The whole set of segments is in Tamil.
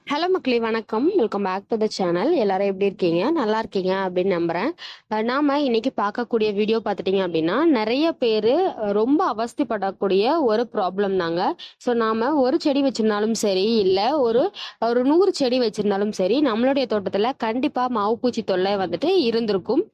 ஹலோ மக்களே, வணக்கம். Welcome back to the channel. எல்லாரும் எப்படி இருக்கீங்க? நல்லா இருக்கீங்க அப்படின்னு நம்புறேன். நாம இன்னைக்கு பார்க்கக்கூடிய வீடியோ பார்த்துட்டீங்க அப்படின்னா, நிறைய பேரு ரொம்ப அவஸ்தைப்படக்கூடிய ஒரு ப்ராப்ளம் தாங்க. ஸோ நாம ஒரு செடி வச்சிருந்தாலும் சரி, இல்ல ஒரு ஒரு 100 செடி வச்சிருந்தாலும் சரி, நம்மளுடைய தோட்டத்துல கண்டிப்பா மாவு பூச்சி தொல்லை வந்துட்டு இருந்திருக்கும்.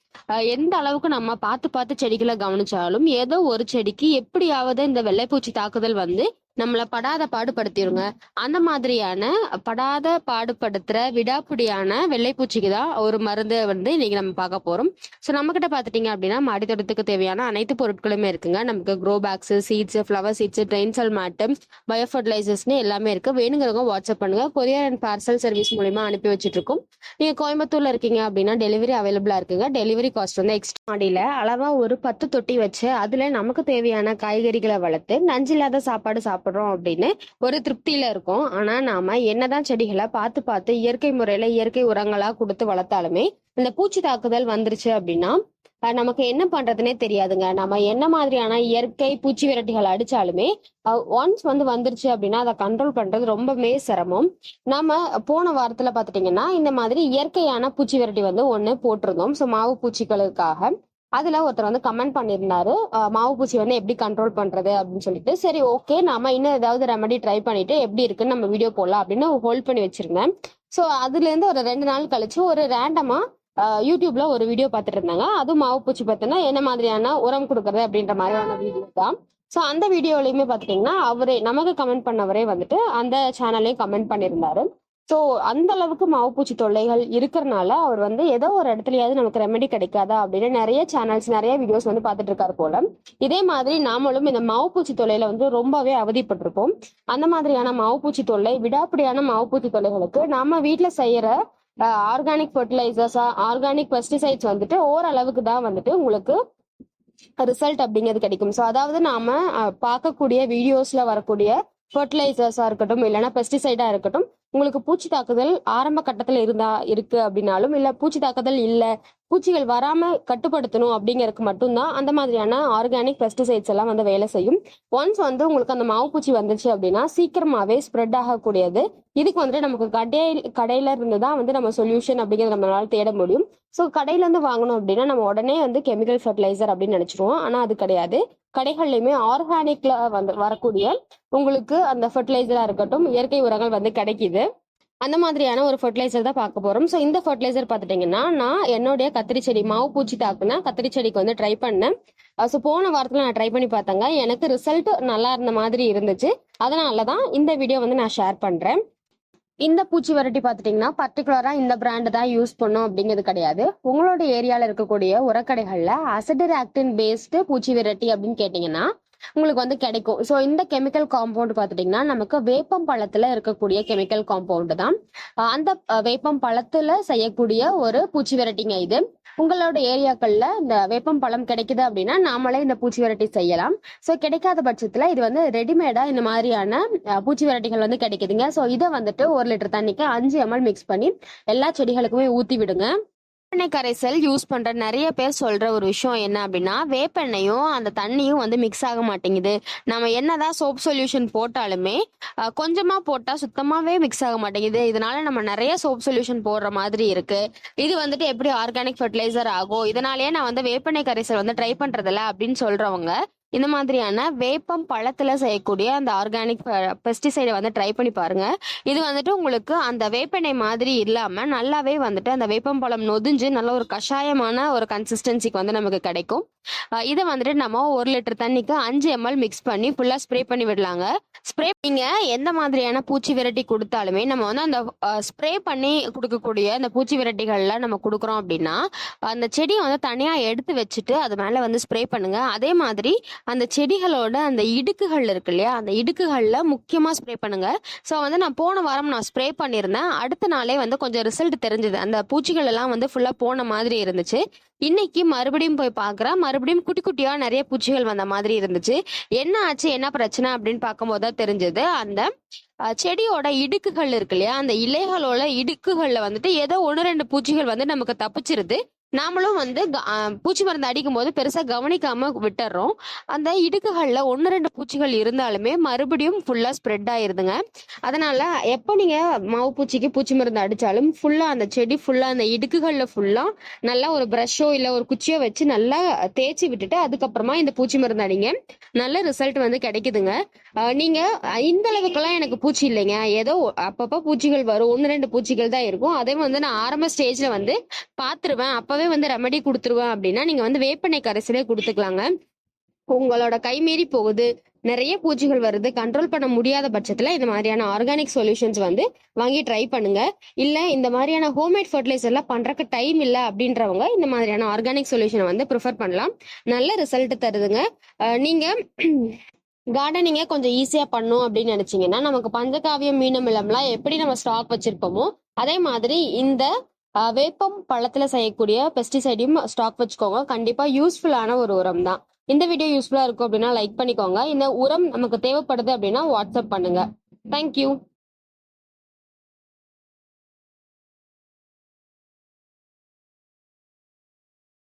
எந்த அளவுக்கு நம்ம பார்த்து பார்த்து செடிகளை கவனிச்சாலும் ஏதோ ஒரு செடிக்கு எப்படியாவது இந்த வெள்ளைப்பூச்சி தாக்குதல் வந்து நம்மள படாத பாடுபடுத்திருங்க. அந்த மாதிரியான படாத பாடுபடுத்துற விடாப்பிடியான வெள்ளைப்பூச்சிக்கு தான் ஒரு மருந்து வந்து இன்னைக்கு நம்ம பார்க்க போறோம். ஸோ நம்ம கிட்ட பாத்துட்டீங்க அப்படின்னா மாடி தோட்டத்துக்கு தேவையான அனைத்து பொருட்களுமே இருக்குங்க. நமக்கு grow bags, seeds, flower seeds, drain cell mat, bio ஃபர்டிலைசர்ஸ்னு எல்லாமே இருக்கு. வேணுங்கிறவங்க வாட்ஸ்அப் பண்ணுங்க. கொரியர் அண்ட் பார்சல் சர்வீஸ் மூலியமா அனுப்பி வச்சுட்டு இருக்கோம். நீங்க கோயம்புத்தூர்ல இருக்கீங்க அப்படின்னா டெலிவரி அவைலபிளா இருக்குங்க. டெலிவரி காஸ்ட் வந்து எக்ஸ்ட்ரா. மாடியில அளவா ஒரு 10 தொட்டி வச்சு அதுல நமக்கு தேவையான காய்கறிகளை வளர்த்து நஞ்சில்லாத சாப்பாடு சாப்பிடுறோம் அப்படின்னு ஒரு திருப்தியில இருக்கும். ஆனா நாம என்னதான் செடிகளை பார்த்து பார்த்து இயற்கை முறையில இயற்கை உரங்களா கொடுத்து வளர்த்தாலுமே இந்த பூச்சி தாக்குதல் வந்துருச்சு அப்படின்னா நமக்கு என்ன பண்றதுனே தெரியாதுங்க. நம்ம என்ன மாதிரியான இயற்கை பூச்சி விரட்டிகள் அடிச்சாலுமே ஒன்ஸ் வந்து வந்துருச்சு அப்படின்னா அதை கண்ட்ரோல் பண்றது ரொம்பவே சிரமம். நாம போன வாரத்துல பாத்துட்டீங்கன்னா இந்த மாதிரி இயற்கையான பூச்சி விரட்டி வந்து ஒண்ணு போட்டிருந்தோம். ஸோ மாவு பூச்சிகளுக்காக. அதுல ஒருத்தர் வந்து கமெண்ட் பண்ணியிருந்தாரு, மாவு பூச்சி வந்து எப்படி கண்ட்ரோல் பண்றது அப்படின்னு சொல்லிட்டு. சரி, ஓகே, நாம இன்னும் ஏதாவது ரெமெடி ட்ரை பண்ணிட்டு எப்படி இருக்குன்னு நம்ம வீடியோ போடலாம் அப்படின்னு ஹோல்ட் பண்ணி வச்சிருந்தேன். ஸோ அதுல இருந்து ஒரு 2 நாள் கழிச்சு ஒரு ரேண்டமா யூடியூப்ல ஒரு வீடியோ பார்த்துட்டு இருந்தாங்க. அதுவும் மாவு பூச்சி பார்த்தீங்கன்னா என்ன மாதிரியான உரம் கொடுக்கறது அப்படின்ற மாதிரியான வீடியோ தான். ஸோ அந்த வீடியோலையுமே பார்த்துட்டீங்கன்னா அவரே நமக்கு கமெண்ட் பண்ணவரே வந்துட்டு அந்த சேனல்லையும் கமெண்ட் பண்ணியிருந்தாரு. ஸோ அந்த அளவுக்கு மாவுப்பூச்சி தொல்லைகள் இருக்கிறனால அவர் வந்து ஏதோ ஒரு இடத்துலயாவது நமக்கு ரெமெடி கிடைக்காதா அப்படின்னு நிறைய சேனல்ஸ் நிறைய வீடியோஸ் வந்து பார்த்துட்டு இருக்காரு போல. இதே மாதிரி நாமளும் இந்த மாவுப்பூச்சி தொல்லையில வந்து ரொம்பவே அவதிப்பட்டிருப்போம். அந்த மாதிரியான மாவுப்பூச்சி தொல்லை, விடாப்பிடியான மாவுப்பூச்சி தொல்லைகளுக்கு நம்ம வீட்டுல செய்யற ஆர்கானிக் ஃபர்டிலைசர்ஸ், ஆர்கானிக் பெஸ்டிசைட்ஸ் வந்துட்டு ஓரளவுக்கு தான் வந்துட்டு உங்களுக்கு ரிசல்ட் அப்படிங்கிறது கிடைக்கும். ஸோ அதாவது நாம பார்க்கக்கூடிய வீடியோஸ்ல வரக்கூடிய ஃபர்டிலைசர்ஸா இருக்கட்டும், இல்லைன்னா பெஸ்டிசைடா இருக்கட்டும், உங்களுக்கு பூச்சி தாக்குதல் ஆரம்ப கட்டத்துல இருக்கு அப்படின்னாலும், இல்ல பூச்சி தாக்குதல் இல்ல, பூச்சிகள் வராம கட்டுப்படுத்தணும் அப்படிங்கறதுக்கு மட்டும்தான் அந்த மாதிரியான ஆர்கானிக் பெஸ்டிசைட்ஸ் எல்லாம் வந்து வேலை செய்யும். ஒன்ஸ் வந்து உங்களுக்கு அந்த மாவு பூச்சி வந்துச்சு அப்படின்னா சீக்கிரமாவே ஸ்ப்ரெட் ஆகக்கூடியது. இதுக்கு வந்துட்டு நமக்கு கடையில இருந்து தான் வந்து நம்ம சொல்யூஷன் அப்படிங்கிறத நம்மளால தேட முடியும். ஸோ கடையில இருந்து வாங்கணும் அப்படின்னா நம்ம உடனே வந்து கெமிக்கல் ஃபர்டிலைசர் அப்படின்னு நினைச்சிருவோம். ஆனா அது கிடையாது. கடைகள்லயுமே ஆர்கானிக்ல வந்து வரக்கூடிய உங்களுக்கு அந்த ஃபர்டிலைசரா இருக்கட்டும், இயற்கை உரங்கள் வந்து கிடைக்குது. அந்த மாதிரியான ஒரு ஃபர்டிலைசர் தான் பார்க்க போறோம். ஸோ இந்த ஃபர்டிலைசர் பார்த்துட்டீங்கன்னா நான் என்னுடைய கத்திரி செடி மாவு பூச்சி தாக்குன கத்திரி செடிக்கு வந்து ட்ரை பண்ணேன். ஸோ போன வாரத்துல நான் ட்ரை பண்ணி பார்த்தேங்க. எனக்கு ரிசல்ட் நல்லா இருந்த மாதிரி இருந்துச்சு. அதனாலதான் இந்த வீடியோ வந்து நான் ஷேர் பண்றேன். இந்த பூச்சி விரட்டி பார்த்துட்டீங்கன்னா பர்டிகுலரா இந்த பிராண்ட் தான் யூஸ் பண்ணும் அப்படிங்கிறது கிடையாது. உங்களோட ஏரியால இருக்கக்கூடிய உரக்கடைகள்ல அசிடராக்டின் பேஸ்டு பூச்சி விரட்டி அப்படின்னு கேட்டீங்கன்னா உங்களுக்கு வந்து கிடைக்கும். ஸோ இந்த கெமிக்கல் காம்பவுண்ட் பார்த்துட்டீங்கன்னா நமக்கு வேப்பம் பழத்துல இருக்கக்கூடிய கெமிக்கல் காம்பவுண்ட் தான். அந்த வேப்பம் பழத்துல செய்யக்கூடிய ஒரு பூச்சி விரட்டிங்க இது. உங்களோட ஏரியாக்கள்ல இந்த வேப்பம் பழம் கிடைக்குது அப்படின்னா நாமளே இந்த பூச்சி விரட்டி செய்யலாம். ஸோ கிடைக்காத பட்சத்துல இது வந்து ரெடிமேடா இந்த மாதிரியான பூச்சி விரட்டிகள் வந்து கிடைக்குதுங்க. ஸோ இதை வந்துட்டு 1 லிட்டர் தண்ணிக்கு 5 ml மிக்ஸ் பண்ணி எல்லா செடிகளுக்குமே ஊத்தி விடுங்க. வேப்பெண்ணெய் கரைசல் யூஸ் பண்ற நிறைய பேர் சொல்ற ஒரு விஷயம் என்ன அப்படின்னா, வேப்பெண்ணையும் அந்த தண்ணியும் வந்து மிக்ஸ் ஆக மாட்டேங்குது. நம்ம என்னதான் சோப் சொல்யூஷன் போட்டாலுமே கொஞ்சமா போட்டா சுத்தமாவே மிக்ஸ் ஆக மாட்டேங்குது. இதனால நம்ம நிறைய சோப் சொல்யூஷன் போடுற மாதிரி இருக்கு. இது வந்துட்டு எப்படி ஆர்கானிக் ஃபர்டிலைசர் ஆகும், இதனாலேயே நான் வந்து வேப்பெண்ணெய் கரைசல் வந்து ட்ரை பண்றதில்ல அப்படின்னு சொல்றவங்க இந்த மாதிரியான வேப்பம் பழத்துல செய்யக்கூடிய அந்த ஆர்கானிக் பெஸ்டிசைடை வந்து ட்ரை பண்ணி பாருங்க. இது வந்துட்டு உங்களுக்கு அந்த வேப்பெண்ணெய் மாதிரி இல்லாம நல்லாவே வந்துட்டு அந்த வேப்பம் பழம் நொதிஞ்சு நல்ல ஒரு கஷாயமான ஒரு கன்சிஸ்டன்சிக்கு வந்து நமக்கு கிடைக்கும். இதை வந்துட்டு நம்ம 1 லிட்டர் தண்ணிக்கு 5 ml மிக்ஸ் பண்ணி ஃபுல்லா ஸ்ப்ரே பண்ணி விடலாங்க. ஸ்ப்ரே நீங்க எந்த மாதிரியான பூச்சி விரட்டி கொடுத்தாலுமே நம்ம வந்து அந்த ஸ்ப்ரே பண்ணி கொடுக்கக்கூடிய அந்த பூச்சி விரட்டிகள்ல நம்ம கொடுக்குறோம் அப்படின்னா அந்த செடியை வந்து தனியா எடுத்து வச்சுட்டு அது மேல வந்து ஸ்ப்ரே பண்ணுங்க. அதே மாதிரி அந்த செடிகளோட அந்த இடுக்குகள் இருக்கு இல்லையா, அந்த இடுக்குகள்ல முக்கியமா ஸ்ப்ரே பண்ணுங்க. ஸோ வந்து நான் போன வாரம் நான் ஸ்ப்ரே பண்ணியிருந்தேன். அடுத்த நாளே வந்து கொஞ்சம் ரிசல்ட் தெரிஞ்சது. அந்த பூச்சிகள் எல்லாம் வந்து ஃபுல்லா போன மாதிரி இருந்துச்சு. இன்னைக்கு மறுபடியும் போய் பார்க்குறேன். மறுபடியும் குட்டி குட்டியா நிறைய பூச்சிகள் வந்த மாதிரி இருந்துச்சு. என்ன ஆச்சு, என்ன பிரச்சனை அப்படின்னு பார்க்கும்போது தான் தெரிஞ்சது. அந்த செடியோட இடுக்குகள் இருக்கு இல்லையா, அந்த இலைகளோட இடுக்குகள்ல வந்துட்டு ஏதோ 1-2 பூச்சிகள் வந்து நமக்கு தப்பிச்சிருது. நாமளும் வந்து பூச்சி மருந்து அடிக்கும் போது பெருசா கவனிக்காம விட்டுறோம். அந்த இடுக்குகள்ல 1, 2 பூச்சிகள் இருந்தாலுமே மறுபடியும் ஃபுல்லா ஸ்ப்ரெட் ஆயிருதுங்க. அதனால எப்ப நீங்க மாவு பூச்சிக்கு பூச்சி மருந்து அடிச்சாலும் ஃபுல்லா அந்த செடி ஃபுல்லா அந்த இடுக்குகள்ல ஃபுல்லா நல்லா ஒரு பிரஷோ இல்ல ஒரு குச்சியோ வச்சு நல்லா தேய்ச்சி விட்டுட்டு அதுக்கப்புறமா இந்த பூச்சி மருந்து அடிங்க. நல்ல ரிசல்ட் வந்து கிடைக்குதுங்க. நீங்க இந்த அளவுக்குலாம் எனக்கு பூச்சி இல்லைங்க, ஏதோ அப்பப்ப பூச்சிகள் வரும், 1, 2 பூச்சிகள் தான் இருக்கும், அதே வந்து நான் ஆரம்ப ஸ்டேஜ்ல வந்து பாத்துருவேன், அப்பவே வந்து ரெமெடி கொடுத்துருவேன் அப்படின்னா நீங்க வந்து வேப்பெண்ணெய் கரைசலே கொடுத்துக்கலாங்க. உங்களோட கை மீறி போகுது, நிறைய பூச்சிகள் வருது, கண்ட்ரோல் பண்ண முடியாத பட்சத்துல இந்த மாதிரியான ஆர்கானிக் சொல்யூஷன்ஸ் வந்து வாங்கி ட்ரை பண்ணுங்க. இல்ல இந்த மாதிரியான ஹோம்மேட் ஃபர்டிலைசர் எல்லாம் பண்றதுக்கு டைம் இல்ல அப்படின்றவங்க இந்த மாதிரியான ஆர்கானிக் சொல்யூஷனை வந்து ப்ரிஃபர் பண்ணலாம். நல்ல ரிசல்ட் தருதுங்க. நீங்க கார்டனிங்க கொஞ்சம் ஈஸியா பண்ணும் அப்படின்னு நினைச்சீங்கன்னா நமக்கு பஞ்சகாவியம் மீனமிலம்லாம் எப்படி நம்ம ஸ்டாக் வச்சிருப்போமோ அதே மாதிரி இந்த வேப்பம் பழத்துல செய்யக்கூடிய பெஸ்டிசைடையும் ஸ்டாக் வச்சுக்கோங்க. கண்டிப்பா யூஸ்ஃபுல்லான ஒரு உரம் தான். இந்த வீடியோ யூஸ்ஃபுல்லா இருக்கும் அப்படின்னா லைக் பண்ணிக்கோங்க. இந்த உரம் நமக்கு தேவைப்படுது அப்படின்னா வாட்ஸ்அப் பண்ணுங்க. தேங்க்யூ.